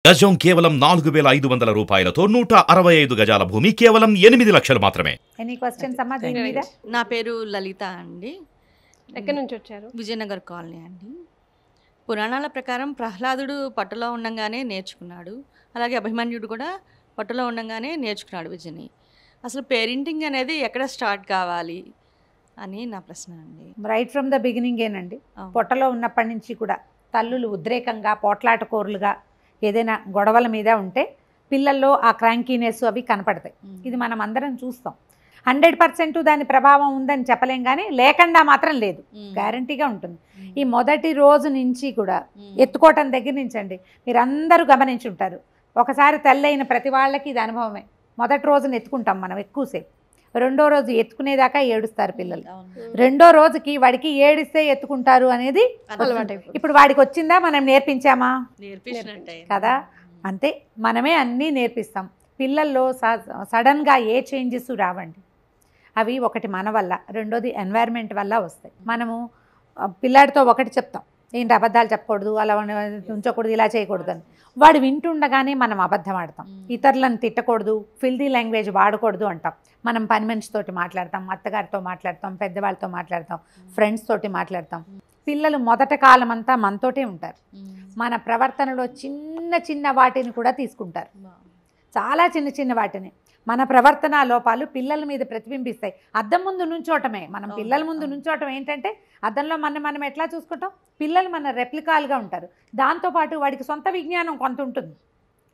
గజం కేవలం 4,500 రూపాయలతో 165 గజాల భూమి కేవలం 8 లక్షలు మాత్రమే. ఎనీ క్వశ్చన్స్ అమ్మా దీని మీద? నా పేరు లలిత అండి. ఎక్కడి నుంచి వచ్చారు? విజయనగర్ కాలనీ అండి. పురాణాల ప్రకారం ప్రహ్లాదుడు పట్టులో ఉండంగానే నేర్చుకున్నాడు, అలాగే అభిమన్యుడు కూడా పట్టులో ఉండంగానే నేర్చుకున్నాడు విద్యని. అసలు పేరెంటింగ్ అనేది ఎక్కడ స్టార్ట్ కావాలి అని నా ప్రశ్న అండి. రైట్ ఫ్రమ్ ద బిగినింగ్ ఏనండి. పొట్టలో ఉన్నప్పటి నుంచి కూడా తల్లులు ఉద్రేకంగా పోట్లాటకోరులుగా ఏదైనా గొడవల మీద ఉంటే పిల్లల్లో ఆ క్రాంకీనెస్ అవి కనపడతాయి. ఇది మనం అందరం చూస్తాం. 100% దాని ప్రభావం ఉందని చెప్పలేం, కానీ లేకుండా మాత్రం లేదు, గ్యారంటీగా ఉంటుంది. ఈ మొదటి రోజు నుంచి కూడా ఎత్తుకోవటం దగ్గర నుంచి అండి మీరు అందరూ గమనించి ఉంటారు. ఒకసారి తల్లి అయిన ప్రతి వాళ్ళకి ఇది అనుభవమే. మొదటి రోజున ఎత్తుకుంటాం మనం ఎక్కువసేపు, రెండో రోజు ఎత్తుకునేదాకా ఏడుస్తారు పిల్లలు, రెండో రోజుకి వాడికి ఏడిస్తే ఎత్తుకుంటారు అనేది ఇప్పుడు వాడికి వచ్చిందా, మనం నేర్పించామా? కదా, అంతే, మనమే అన్నీ నేర్పిస్తాం. పిల్లల్లో సడన్గా ఏ చేంజెస్ రావండి. అవి ఒకటి మన వల్ల, రెండోది ఎన్వైర్న్మెంట్ వల్ల వస్తాయి. మనము పిల్లాడితో ఒకటి చెప్తాం, ఏంటి అబద్ధాలు చెప్పకూడదు, అలా ఉంచకూడదు, ఇలా చేయకూడదు అని. వాడు వింటుండగానే మనం అబద్ధం ఆడతాం. ఇతరులను తిట్టకూడదు, ఫిల్దీ లాంగ్వేజ్ వాడకూడదు అంటాం. మనం పని మనిషితోటి మాట్లాడతాం, అత్తగారితో మాట్లాడతాం, పెద్దవాళ్ళతో మాట్లాడతాం, ఫ్రెండ్స్ తోటి మాట్లాడతాం. పిల్లలు మొదట కాలం అంతా మనతోటే ఉంటారు. మన ప్రవర్తనలో చిన్న చిన్న వాటిని కూడా తీసుకుంటారు, చాలా చిన్న చిన్న వాటిని. మన ప్రవర్తన లోపాలు పిల్లల మీద ప్రతిబింబిస్తాయి. అద్దం ముందు నుంచోటమే, మనం పిల్లల ముందు నుంచోటం ఏంటంటే అద్దంలో మనం ఎట్లా చూసుకుంటాం, పిల్లలు మన రెప్లికాలుగా ఉంటారు. దాంతోపాటు వాడికి సొంత విజ్ఞానం కొంత ఉంటుంది,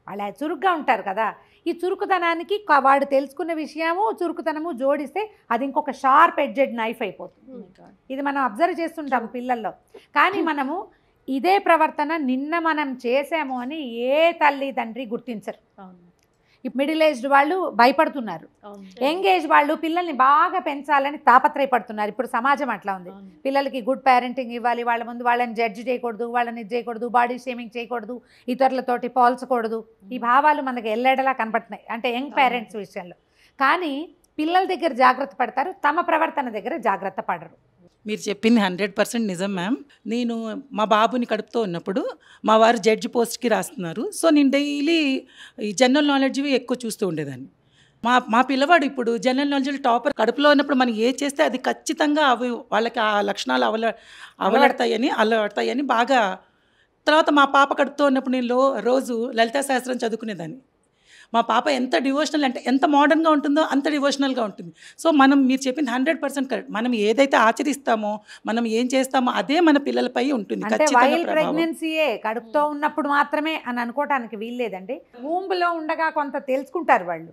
అలా చురుగ్గా ఉంటారు కదా. ఈ చురుకుతనానికి వాడు తెలుసుకున్న విషయము చురుకుతనము జోడిస్తే అది ఇంకొక షార్ప్ ఎడ్జెడ్ నైఫ్ అయిపోతుంది. ఇది మనం అబ్జర్వ్ చేస్తుంటాం పిల్లల్లో. కానీ మనము ఇదే ప్రవర్తన నిన్న మనం చేసాము అని ఏ తల్లి తండ్రి గుర్తించరు. మిడిల్ ఏజ్డ్ వాళ్ళు భయపడుతున్నారు, యంగ్ ఏజ్ వాళ్ళు పిల్లల్ని బాగా పెంచాలని తాపత్రయపడుతున్నారు. ఇప్పుడు సమాజం అట్లా ఉంది. పిల్లలకి గుడ్ పేరెంటింగ్ ఇవ్వాలి, వాళ్ళ ముందు వాళ్ళని జడ్జి చేయకూడదు, వాళ్ళని ఇది చేయకూడదు, బాడీ షేమింగ్ చేయకూడదు, ఇతరులతోటి పోల్చకూడదు. ఈ భావాలు మనకి ఎల్లెడలా కనపడుతున్నాయి, అంటే యంగ్ పేరెంట్స్ విషయంలో. కానీ పిల్లల దగ్గర జాగ్రత్త పడతారు, తమ ప్రవర్తన దగ్గర జాగ్రత్త పడరు. మీరు చెప్పింది 100% నిజం మ్యామ్. నేను మా బాబుని కడుపుతో ఉన్నప్పుడు మా వారు జడ్జి పోస్ట్కి రాస్తున్నారు. సో నేను డైలీ ఈ జనరల్ నాలెడ్జ్వి ఎక్కువ చూస్తూ ఉండేదాన్ని. మా పిల్లవాడు ఇప్పుడు జనరల్ నాలెడ్జ్ టాపర్. కడుపులో ఉన్నప్పుడు మనం ఏ చేస్తే అది ఖచ్చితంగా అవి వాళ్ళకి ఆ లక్షణాలు అలవడతాయని బాగా. తర్వాత మా పాప కడుపుతో ఉన్నప్పుడు నేను రోజు లలితా శాస్త్రం చదువుకునేదాన్ని. మా పాప ఎంత డివోషనల్ అంటే ఎంత మోడర్న్గా ఉంటుందో అంత డివోషనల్గా ఉంటుంది. సో మీరు చెప్పింది 100% కరెక్ట్. మనం ఏదైతే ఆచరిస్తామో, మనం ఏం చేస్తామో అదే మన పిల్లలపై ఉంటుంది. ప్రెగ్నెన్సీయే కడుపుతో ఉన్నప్పుడు మాత్రమే అని అనుకోవటానికి వీల్లేదండి. వూంబ్లో ఉండగా కొంత తెలుసుకుంటారు వాళ్ళు,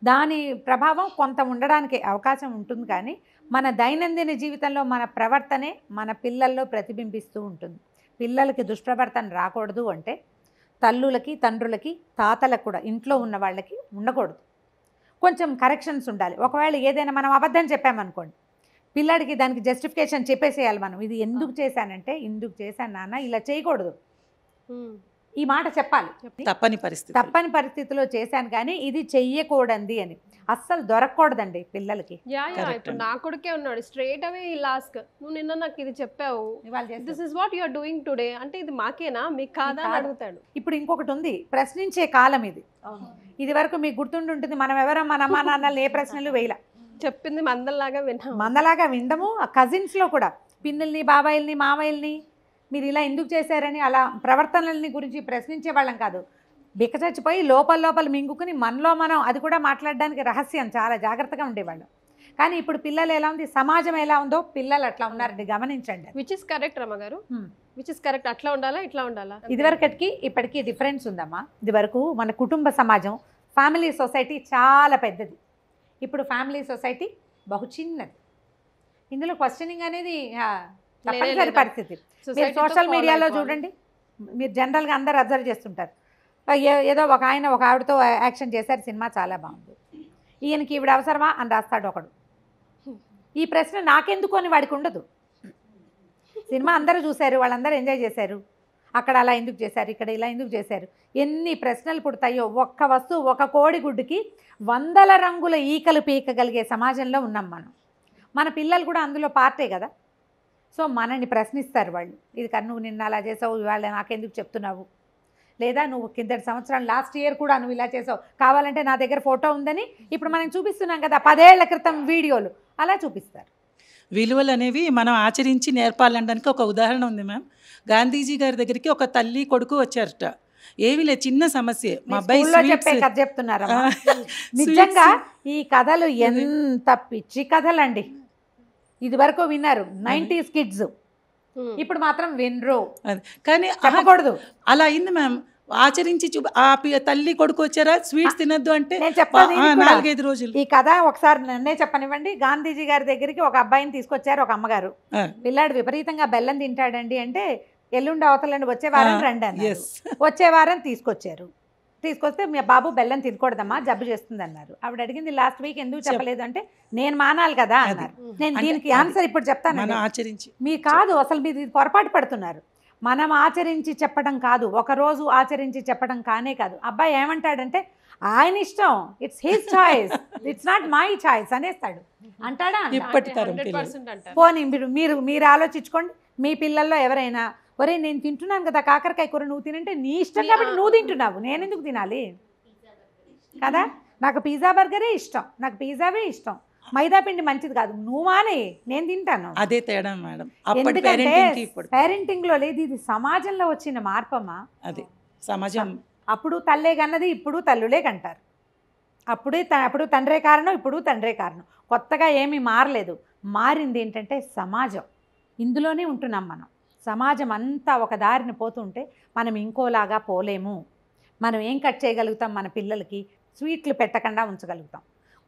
దాని ప్రభావం కొంత ఉండడానికి అవకాశం ఉంటుంది. కానీ మన దైనందిన జీవితంలో మన ప్రవర్తనే మన పిల్లల్లో ప్రతిబింబిస్తూ ఉంటుంది. పిల్లలకి దుష్ప్రవర్తన రాకూడదు అంటే తల్లులకి, తండ్రులకి, తాతలకు కూడా ఇంట్లో ఉన్న వాళ్ళకి ఉండకూడదు. కొంచెం కరెక్షన్స్ ఉండాలి. ఒకవేళ ఏదైనా మనం అబద్ధం చెప్పామనుకోండి, పిల్లాడికి దానికి జస్టిఫికేషన్ చెప్పేసేయాలి మనం. ఇది ఎందుకు చేశానంటే, ఇందుకు చేశాను నాన్న, ఇలా చేయకూడదు, ఈ మాట చెప్పాలి. తప్పని పరిస్థితిలో చేశాను కానీ ఇది చెయ్యకూడదు అని అస్సలు దొరకకూడదండి పిల్లలకి. ఇప్పుడు నా కొడుకే ఉన్నాడు, స్ట్రైట్ అవే లాస్ట్ నువ్వు నిన్న నాకు ఇది చెప్పావు, this is what you are doing today అంటే ఇది మాకేనా మీకు కాదా అని అడుగుతాడు. ఇప్పుడు ఇంకొకటి ఉంది, ప్రశ్నించే కాలం ఇది. ఇది వరకు మీకు గుర్తుంటుంది, మనం ఎవరో మన అమ్మా నాన్నలు ఏ ప్రశ్నలు వేయలా, చెప్పింది మందలాగా వినడము. కజిన్స్లో కూడా పిన్నుల్ని, బాబాయిల్ని, మామయ్యల్ని మీరు ఇలా ఎందుకు చేశారని అలా ప్రవర్తనల్ని గురించి ప్రశ్నించే వాళ్ళం కాదు. బిక్కచచ్చిపోయి లోపల మింగుకుని మనలో మనం అది కూడా మాట్లాడడానికి రహస్యం చాలా జాగ్రత్తగా ఉండేవాళ్ళం. కానీ ఇప్పుడు పిల్లలు ఎలా ఉంది, సమాజం ఎలా ఉందో పిల్లలు అట్లా ఉన్నారండి, గమనించండి. విచ్ ఇస్ కరెక్ట్ రమ్మగారు, విచ్ ఇస్ కరెక్ట్, అట్లా ఉండాలా ఇట్లా ఉండాలా? ఇదివరకటికి ఇప్పటికీ డిఫరెన్స్ ఉందమ్మా. ఇదివరకు మన కుటుంబ సమాజం, ఫ్యామిలీ సొసైటీ చాలా పెద్దది. ఇప్పుడు ఫ్యామిలీ సొసైటీ బహు చిన్నది. ఇందులో క్వశ్చనింగ్ అనేది తప్పనిసరి పరిస్థితి. మీరు సోషల్ మీడియాలో చూడండి, మీరు జనరల్గా అందరు అబ్జర్వ్ చేస్తుంటారు. ఏదో ఒక ఆయన ఒక ఆవిడతో యాక్షన్ చేశారు, సినిమా చాలా బాగుంది, ఈయనకి ఈవిడ అవసరమా అని రాస్తాడు ఒకడు. ఈ ప్రశ్న నాకెందుకు అని వాడికి ఉండదు. సినిమా అందరూ చూశారు, వాళ్ళందరూ ఎంజాయ్ చేశారు, అక్కడ అలా ఎందుకు చేశారు, ఇక్కడ ఇలా ఎందుకు చేశారు, ఎన్ని ప్రశ్నలు పుడతాయో. ఒక్క వస్తువు, ఒక కోడిగుడ్డుకి 100 రంగుల ఈకలు పీకగలిగే సమాజంలో ఉన్నాం మనం. మన పిల్లలు కూడా అందులో పార్టే కదా. సో మనని ప్రశ్నిస్తారు వాళ్ళు, ఇది నువ్వు నిన్న అలా చేసావు, ఇవాళ నాకెందుకు చెప్తున్నావు, లేదా నువ్వు కిందటి సంవత్సరం లాస్ట్ ఇయర్ కూడా నువ్వు ఇలా చేసావు, కావాలంటే నా దగ్గర ఫోటో ఉందని ఇప్పుడు మనం చూపిస్తున్నాం కదా 10 ఏళ్ల క్రితం వీడియోలు, అలా చూపిస్తారు. విలువలు అనేవి మనం ఆచరించి నేర్పాలనడానికి ఒక ఉదాహరణ ఉంది మ్యామ్. గాంధీజీ గారి దగ్గరికి ఒక తల్లి కొడుకు వచ్చారట. ఏమీ లేదు, చిన్న సమస్య. మా అబ్బాయి చెప్పే కథ చెప్తున్నారా? నిజంగా ఈ కథలు ఎంత పిచ్చి కథలండి. ఇది వరకు విన్నారు 90s కిడ్స్, ఇప్పుడు మాత్రం వినరు. కానీ చెప్పకూడదు. అలా అయింది మ్యామ్. ఆచరించి తల్లి కొడుకు వచ్చారా స్వీట్స్ తినద్దు అంటే 4-5 రోజులు. ఈ కథ ఒకసారి నన్నే చెప్పనివ్వండి. గాంధీజీ గారి దగ్గరికి ఒక అబ్బాయిని తీసుకొచ్చారు ఒక అమ్మగారు. పిల్లాడు విపరీతంగా బెల్లం తింటాడండి అంటే ఎల్లుండి అవతలండి వచ్చే వారం రండి అన్నారు. వచ్చే వారం తీసుకొచ్చారు. తీసుకొస్తే మీ బాబు బెల్లం తినకూడదమ్మా, జబ్బు చేస్తుంది అన్నారు. ఆవిడ అడిగింది లాస్ట్ వీక్ ఎందుకు చెప్పలేదు అంటే నేను మానాలి కదా అన్నారు. నేను దీనికి ఆన్సర్ ఇప్పుడు చెప్తాను. మీ కాదు అసలు మీరు పొరపాటు పడుతున్నారు. మనం ఆచరించి చెప్పడం కాదు, ఒకరోజు ఆచరించి చెప్పడం కానే కాదు. అబ్బాయి ఏమంటాడంటే ఆయన ఇష్టం, it's his choice, it's not my choice అనేస్తాడు. అంటాడా? పోనీ మీరు ఆలోచించుకోండి. మీ పిల్లల్లో ఎవరైనా ఒరే నేను తింటున్నాను కదా కాకరకాయ కూర, నువ్వు తినంటే నీ ఇష్టం కాబట్టి నువ్వు తింటున్నావు, నేను ఎందుకు తినాలి కదా? నాకు పిజ్జా బర్గరే ఇష్టం, నాకు పిజ్జావే ఇష్టం, మైదా పిండి మంచిది కాదు, నువ్వు మానే, నేను తింటాను. అదే తేడా మేడం. ఎందుకంటే పేరెంటింగ్ లో లేదు, ఇది సమాజంలో వచ్చిన మార్పమ్మా. అదే సమాజం. అప్పుడు తల్లే కన్నది, ఇప్పుడు తల్లులే కంటారు. అప్పుడు తండ్రే కారణం, ఇప్పుడు తండ్రే కారణం. కొత్తగా ఏమీ మారలేదు. మారింది ఏంటంటే సమాజం. ఇందులోనే ఉంటున్నాం మనం. సమాజం అంతా ఒక దారిని పోతుంటే మనం ఇంకోలాగా పోలేము. మనం ఏం కట్ చేయగలుగుతాం? మన పిల్లలకి స్వీట్లు పెట్టకుండా ఉంచగలుగుతాం,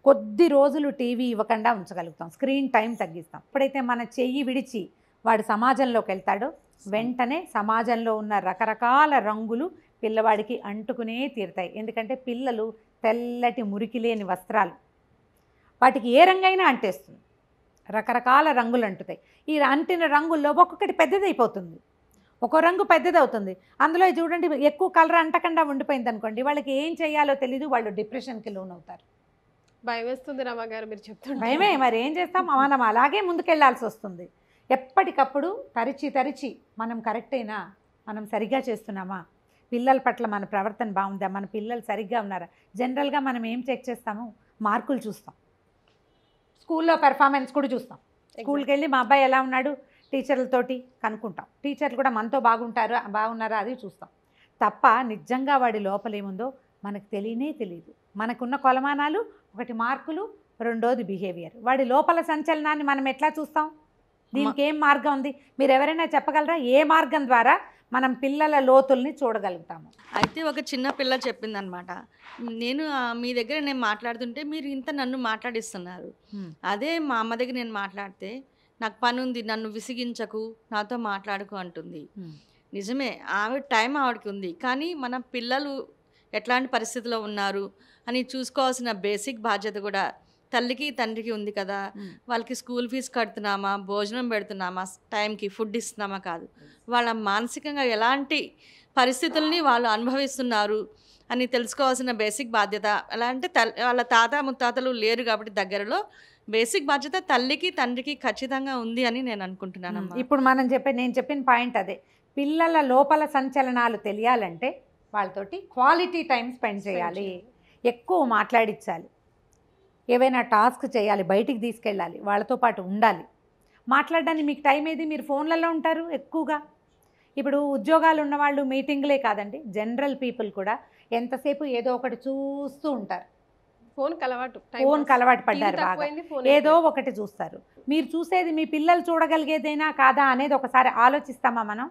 కొద్ది రోజులు టీవీ ఇవ్వకుండా ఉంచగలుగుతాం, స్క్రీన్ టైం తగ్గిస్తాం. ఎప్పుడైతే మన చెయ్యి విడిచి వాడు సమాజంలోకి వెళ్తాడో వెంటనే సమాజంలో ఉన్న రకరకాల రంగులు పిల్లవాడికి అంటుకునే తీరుతాయి. ఎందుకంటే పిల్లలు తెల్లటి మురికి లేని వస్త్రాలు, వాటికి ఏ రంగైనా అంటేస్తుంది. రకరకాల రంగులు అంటుతాయి. ఈ అంటిన రంగుల్లో ఒక్కొక్కటి పెద్దదైపోతుంది, ఒక్కో రంగు పెద్దదవుతుంది. అందులో చూడండి ఎక్కువ కలర్ అంటకుండా ఉండిపోయింది అనుకోండి, వాళ్ళకి ఏం చేయాలో తెలీదు, వాళ్ళు డిప్రెషన్కి లోనవుతారు. భయం వేస్తుంది రమ్మగారు మీరు చెప్తుంటే. భయమే, మరి ఏం చేస్తాం? మనం అలాగే ముందుకెళ్లాల్సి వస్తుంది. ఎప్పటికప్పుడు తరిచి మనం కరెక్టేనా, మనం సరిగ్గా చేస్తున్నామా, పిల్లల పట్ల మన ప్రవర్తన బాగుందా, మన పిల్లలు సరిగ్గా ఉన్నారా. జనరల్గా మనం ఏం చెక్ చేస్తాము? మార్కులు చూస్తాం, స్కూల్లో పెర్ఫార్మెన్స్ కూడా చూస్తాం. స్కూల్కి వెళ్ళి మా అబ్బాయి ఎలా ఉన్నాడు టీచర్లతోటి కనుక్కుంటాం, టీచర్లు కూడా మనతో బాగున్నారా అది చూస్తాం. తప్ప నిజంగా వాడి లోపలేముందో మనకు తెలియదు. మనకున్న కొలమానాలు ఒకటి మార్కులు, రెండోది బిహేవియర్. వాడి లోపల సంచలనాన్ని మనం ఎట్లా చూస్తాం? దీనికి ఏం మార్గం ఉంది? మీరు ఎవరైనా చెప్పగలరా? ఏ మార్గం ద్వారా మనం పిల్లల లోతుల్ని చూడగలుగుతాము? అయితే ఒక చిన్న పిల్ల చెప్పిందనమాట, మీ దగ్గర నేను మాట్లాడుతుంటే మీరు ఇంత నన్ను మాట్లాడిస్తున్నారు, అదే మా అమ్మ దగ్గర నేను మాట్లాడితే నాకు పని ఉంది, నన్ను విసిగించకు, నాతో మాట్లాడుకు అంటుంది. నిజమే, ఆవిడ టైం ఆవిడకి ఉంది, కానీ మన పిల్లలు ఎట్లాంటి పరిస్థితిలో ఉన్నారు అని చూసుకోవాల్సిన బేసిక్ బాధ్యత కూడా తల్లికి తండ్రికి ఉంది కదా. వాళ్ళకి స్కూల్ ఫీజు కడుతున్నామా, భోజనం పెడుతున్నామా, టైంకి ఫుడ్ ఇస్తున్నామా కాదు, వాళ్ళ మానసికంగా ఎలాంటి పరిస్థితుల్ని వాళ్ళు అనుభవిస్తున్నారు అని తెలుసుకోవాల్సిన బేసిక్ బాధ్యత. ఎలా అంటే వాళ్ళ తాత ముత్తాతలు లేరు కాబట్టి దగ్గరలో బేసిక్ బాధ్యత తల్లికి తండ్రికి ఖచ్చితంగా ఉంది అని నేను అనుకుంటున్నాను. ఇప్పుడు నేను చెప్పిన పాయింట్ అదే. పిల్లల లోపల సంచలనాలు తెలియాలంటే వాళ్ళతోటి క్వాలిటీ టైం స్పెండ్ చేయాలి, ఎక్కువ మాట్లాడించాలి, ఏవైనా టాస్క్ చేయాలి, బయటికి తీసుకెళ్ళాలి, వాళ్ళతో పాటు ఉండాలి. మాట్లాడడానికి మీకు టైం ఏది? మీరు ఫోన్లలో ఉంటారు ఎక్కువగా. ఇప్పుడు ఉద్యోగాలు ఉన్నవాళ్ళు మీటింగ్లే కాదండి, జనరల్ పీపుల్ కూడా ఎంతసేపు ఏదో ఒకటి చూస్తూ ఉంటారు. ఫోన్కి అలవాటు పడ్డారు బాగా, ఏదో ఒకటి చూస్తారు. మీరు చూసేది మీ పిల్లలు చూడగలిగేదేనా కాదా అనేది ఒకసారి ఆలోచిస్తామా? మనం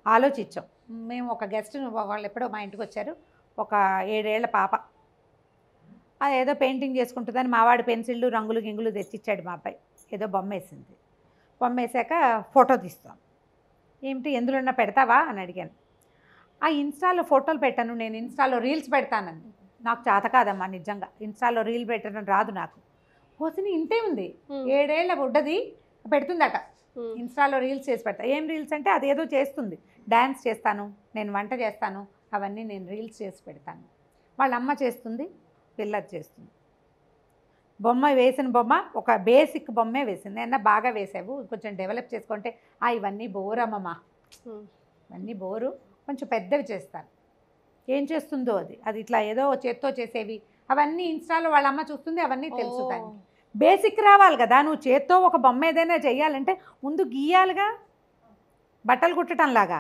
ఆలోచించాం. మేము ఒక గెస్ట్, వాళ్ళు ఎప్పుడో మా ఇంటికి వచ్చారు, ఒక 7 ఏళ్ల పాప, ఏదో పెయింటింగ్ చేసుకుంటుందని మావాడు పెన్సిళ్ళు రంగులు గింగులు తెచ్చిచ్చాడు. మా అబ్బాయి ఏదో బొమ్మ వేసింది. బొమ్మ వేసాక ఫోటో తీస్తాం. ఏమిటి ఎందులో పెడతావా అని అడిగాను. ఆ ఇన్స్టాలో ఫోటోలు పెట్టాను, నేను ఇన్స్టాలో రీల్స్ పెడతానండి. నాకు చేత కాదమ్మా, నిజంగా ఇన్స్టాలో రీల్ పెట్టడం రాదు నాకు. పోసిని ఇంతే ఉంది, 7 ఏళ్ల బుడ్డది పెడుతుందట ఇన్స్టాలో రీల్స్ చేసి పెడతా. ఏం రీల్స్ అంటే అదేదో చేస్తుంది, డ్యాన్స్ చేస్తాను, నేను వంట చేస్తాను, అవన్నీ నేను రీల్స్ చేసి పెడతాను. వాళ్ళ అమ్మ చేస్తుంది, పిల్లలు చేస్తుంది. బొమ్మ వేసిన బొమ్మ ఒక బేసిక్ బొమ్మే వేసింది. ఏమన్నా బాగా వేసావు, కొంచెం డెవలప్ చేసుకుంటే ఇవన్నీ బోరు అమ్మమ్మ, ఇవన్నీ బోరు, కొంచెం పెద్దవి చేస్తారు. ఏం చేస్తుందో అది ఇట్లా ఏదో చేత్తో చేసేవి అవన్నీ ఇన్స్టాలో వాళ్ళ అమ్మ చూస్తుంది, అవన్నీ తెలుసు దానికి. బేసిక్ రావాలి కదా, నువ్వు చేత్తో ఒక బొమ్మ ఏదైనా చెయ్యాలంటే ముందు గీయాలిగా, బట్టలు కుట్టడం లాగా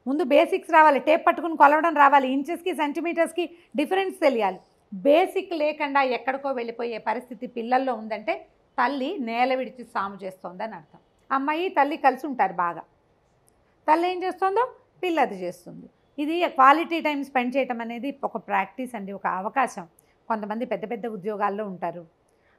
ముందు బేసిక్స్ రావాలి, టేప్ పట్టుకుని కొలవడం రావాలి, ఇంచెస్కి సెంటీమీటర్స్కి డిఫరెన్స్ తెలియాలి. బేసిక్ లేకుండా ఎక్కడికో వెళ్ళిపోయే పరిస్థితి పిల్లల్లో ఉందంటే తల్లి నేల విడిచి సాము చేస్తోందని అర్థం. అమ్మాయి తల్లి కలిసి ఉంటారు బాగా, తల్లి ఏం చేస్తుందో పిల్లది చేస్తుంది. ఇది క్వాలిటీ టైం స్పెండ్ చేయటం అనేది ఒక ప్రాక్టీస్ అండి, ఒక అవకాశం. కొంతమంది పెద్ద పెద్ద ఉద్యోగాల్లో ఉంటారు,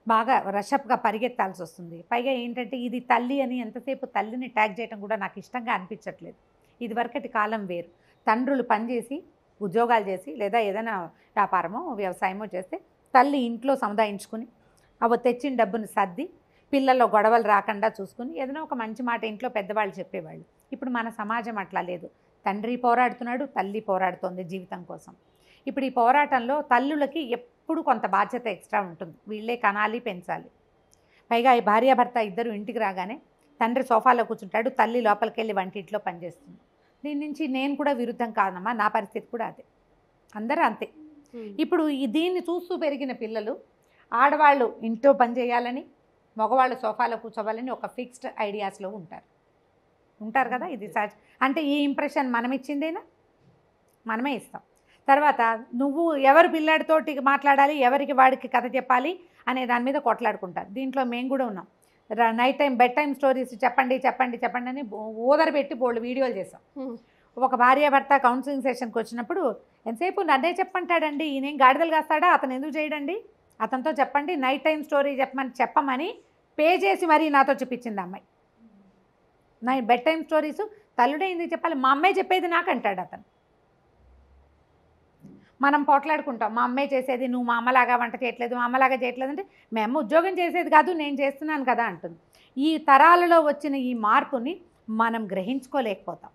బాగా రషప్గా పరిగెత్తాల్సి వస్తుంది. పైగా ఏంటంటే ఇది తల్లి అని ఎంతసేపు తల్లిని ట్యాగ్ చేయడం కూడా నాకు ఇష్టంగా అనిపించట్లేదు. ఇదివరకటి కాలం వేరు, తండ్రులు పనిచేసి ఉద్యోగాలు చేసి లేదా ఏదైనా వ్యాపారమో వ్యవసాయమో చేస్తే తల్లి ఇంట్లో సముదాయించుకుని అవి తెచ్చిన డబ్బుని సర్ది పిల్లల్లో గొడవలు రాకుండా చూసుకుని ఏదైనా ఒక మంచి మాట ఇంట్లో పెద్దవాళ్ళు చెప్పేవాళ్ళు. ఇప్పుడు మన సమాజం అట్లా లేదు. తండ్రి పోరాడుతున్నాడు, తల్లి పోరాడుతోంది జీవితం కోసం. ఇప్పుడు ఈ పోరాటంలో తల్లులకి ఎప్పుడు కొంత బాధ్యత ఎక్స్ట్రా ఉంటుంది, వీళ్ళే కనాలి పెంచాలి. పైగా ఈ భార్యాభర్త ఇద్దరు ఇంటికి రాగానే తండ్రి సోఫాలో కూర్చుంటాడు, తల్లి లోపలికి వెళ్ళి వంటింట్లో పనిచేస్తుంది. దీని నుంచి నేను కూడా విరుద్ధం కాదమ్మా, నా పరిస్థితి కూడా అదే, అందరూ అంతే. ఇప్పుడు దీన్ని చూస్తూ పెరిగిన పిల్లలు ఆడవాళ్ళు ఇంట్లో పని చేయాలని, మగవాళ్ళు సోఫాలో కూర్చోవాలని ఒక ఫిక్స్డ్ ఐడియాస్లో ఉంటారు కదా. ఇది అంటే ఈ ఇంప్రెషన్ మనం ఇచ్చిందేనా, మనమే ఇస్తాం. తర్వాత నువ్వు ఎవరు పిల్లాడితోటి మాట్లాడాలి, ఎవరికి వాడికి కథ చెప్పాలి అనే దాని మీద కొట్లాడుకుంటారు. దీంట్లో మేము కూడా ఉన్నాం. Night time bed time stories చెప్పండి చెప్పండి చెప్పండి అని ఊదరబెట్టి బోల్డ్ వీడియోలు చేసాం. ఒక భార్యాభర్త కౌన్సిలింగ్ సెషన్కి వచ్చినప్పుడు ఎంతసేపు నన్నే చెప్పంటాడండి, ఈయనేం గాడిదలు కాస్తాడా, అతను ఎందుకు చేయడండి, అతనితో చెప్పండి నైట్ టైం స్టోరీ చెప్పమని పే చేసి మరీ నాతో చెప్పించింది అమ్మాయి. బెడ్ టైం స్టోరీస్ తల్లుడే ఎందుకు చెప్పాలి, మా అమ్మాయి చెప్పేది నాకంటాడు అతను. మనం పోట్లాడుకుంటాం, మా అమ్మాయి చేసేది, నువ్వు మా అమ్మలాగా వంట చేయట్లేదు, మా అమ్మలాగా చేయట్లేదు అంటే మా అమ్మ ఉద్యోగం చేసేది కాదు, నేను చేస్తున్నాను కదా అంటుంది. ఈ తరాలలో వచ్చిన ఈ మార్పుని మనం గ్రహించుకోలేకపోతాం.